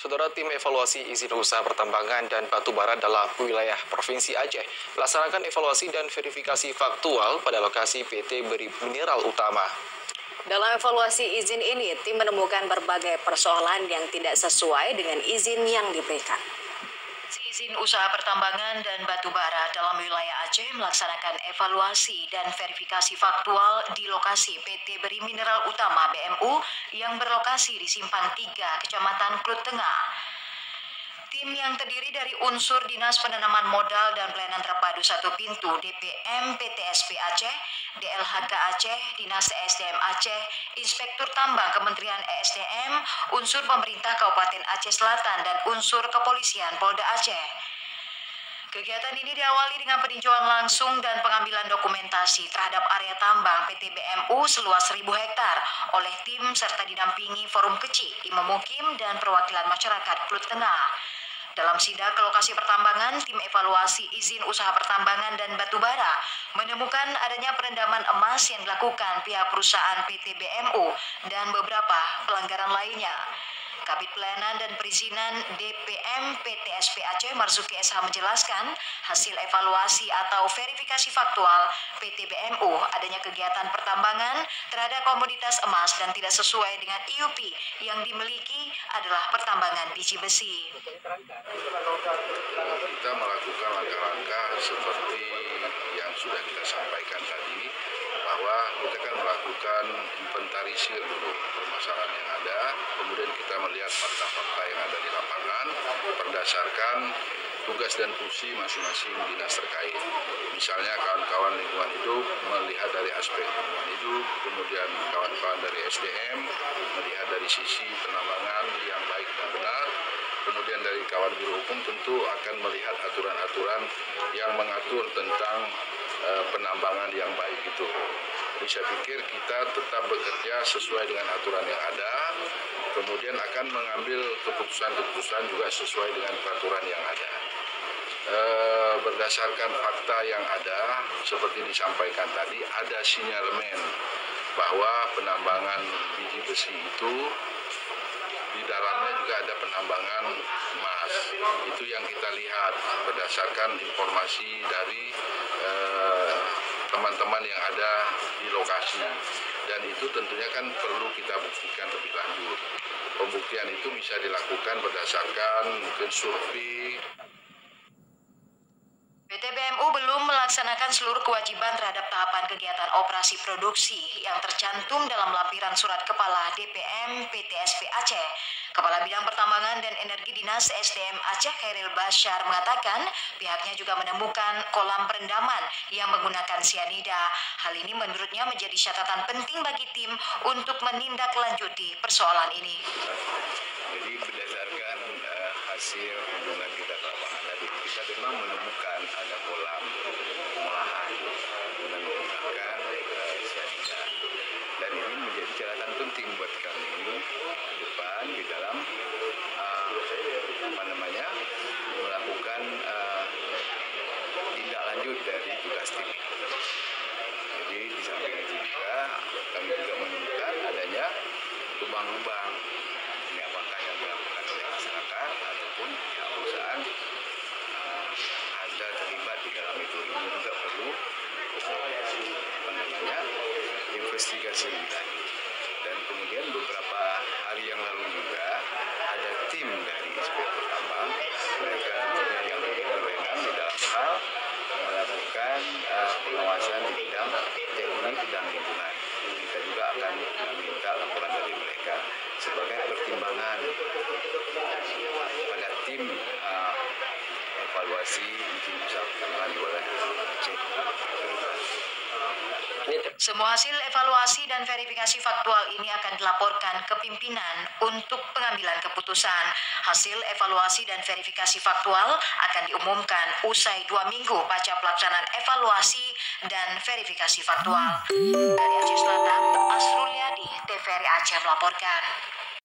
Saudara, tim evaluasi izin usaha pertambangan dan batubara dalam wilayah Provinsi Aceh melaksanakan evaluasi dan verifikasi faktual pada lokasi PT Beri Mineral Utama. Dalam evaluasi izin ini, tim menemukan berbagai persoalan yang tidak sesuai dengan izin yang diberikan. Izin usaha pertambangan dan batubara dalam wilayah Aceh melaksanakan evaluasi dan verifikasi faktual di lokasi PT Beri Mineral Utama BMU yang berlokasi di Simpang 3, Kecamatan Klut Tengah. Tim yang terdiri dari unsur Dinas Penanaman Modal dan Pelayanan Terpadu Satu Pintu DPM PTSP Aceh, DLHK Aceh, Dinas ESDM Aceh, Inspektur Tambang Kementerian ESDM, unsur pemerintah Kabupaten Aceh Selatan, dan unsur kepolisian Polda Aceh. Kegiatan ini diawali dengan peninjauan langsung dan pengambilan dokumentasi terhadap area tambang PT BMU seluas 1.000 hektar oleh tim serta didampingi forum kecil, Imam Mukim, dan perwakilan masyarakat Klut Tengah. Dalam sidak ke lokasi pertambangan, tim evaluasi izin usaha pertambangan dan batubara menemukan adanya perendaman emas yang dilakukan pihak perusahaan PT BMU dan beberapa pelanggaran lainnya. Kabid Pelayanan dan Perizinan DPM PTSP Aceh Marzuki SH menjelaskan hasil evaluasi atau verifikasi faktual PT BMU adanya kegiatan pertambangan terhadap komoditas emas dan tidak sesuai dengan IUP yang dimiliki adalah pertambangan biji besi. Kita melakukan langkah-langkah seperti yang sudah kita sampaikan tadi, bahwa kita kan melakukan inventarisir dulu permasalahan yang ada, kemudian kita melihat fakta-fakta yang ada di lapangan berdasarkan tugas dan fungsi masing-masing dinas terkait. Misalnya kawan-kawan lingkungan hidup melihat dari aspek lingkungan hidup, kemudian kawan-kawan dari SDM melihat dari sisi penambangan yang baik dan benar, kemudian dari kawan biro hukum tentu akan melihat aturan-aturan yang mengatur tentang penambangan yang baik itu. Jadi saya pikir kita tetap bekerja sesuai dengan aturan yang ada, kemudian akan mengambil keputusan-keputusan juga sesuai dengan peraturan yang ada. Berdasarkan fakta yang ada, seperti disampaikan tadi, ada sinyalemen bahwa penambangan biji besi itu di dalamnya juga ada penambangan emas. Itu yang kita lihat berdasarkan informasi dari teman-teman yang ada di lokasi. Dan itu tentunya kan perlu kita buktikan lebih lanjut. Pembuktian itu bisa dilakukan berdasarkan mungkin survei. PT BMU belum melaksanakan seluruh kewajiban terhadap tahapan kegiatan operasi produksi yang tercantum dalam lampiran surat Kepala DPM PTSP Aceh. Kepala Bidang Pertambangan dan Energi Dinas SDM Aceh Khairil Bashar mengatakan pihaknya juga menemukan kolam perendaman yang menggunakan sianida. Hal ini menurutnya menjadi catatan penting bagi tim untuk menindaklanjuti persoalan ini. Jadi berdasarkan hasil kunjungan kita ke lapangan tadi, kita memang menemukan ada kolam pengolahan dengan menggunakan sianida, dan ini menjadi catatan penting buat kami ke depan di dalam melakukan tindak lanjut dari tugas tim ini. Jadi di samping itu juga kami juga menemukan adanya lubang-lubang. Ini apakah yang dilakukan oleh masyarakat ataupun pihak perusahaan ada terlibat di dalam itu. Ini juga perlu investigasi lebih lanjut. Dan kemudian beberapa hari yang lalu juga ada tim dari Inspektur Tambang, mereka tentunya yang lebih berwenang di dalam hal melakukan pengawasan di bidang teknik dan lingkungan. Kita juga akan meminta laporan dari mereka sebagai pertimbangan pada tim evaluasi izin usaha pertambangan di wilayah Aceh. Semua hasil evaluasi dan verifikasi faktual ini akan dilaporkan ke pimpinan untuk pengambilan keputusan. Hasil evaluasi dan verifikasi faktual akan diumumkan usai 2 minggu pasca pelaksanaan evaluasi dan verifikasi faktual. Dari Aceh Selatan, Asrul Yadi, TVRI Aceh melaporkan.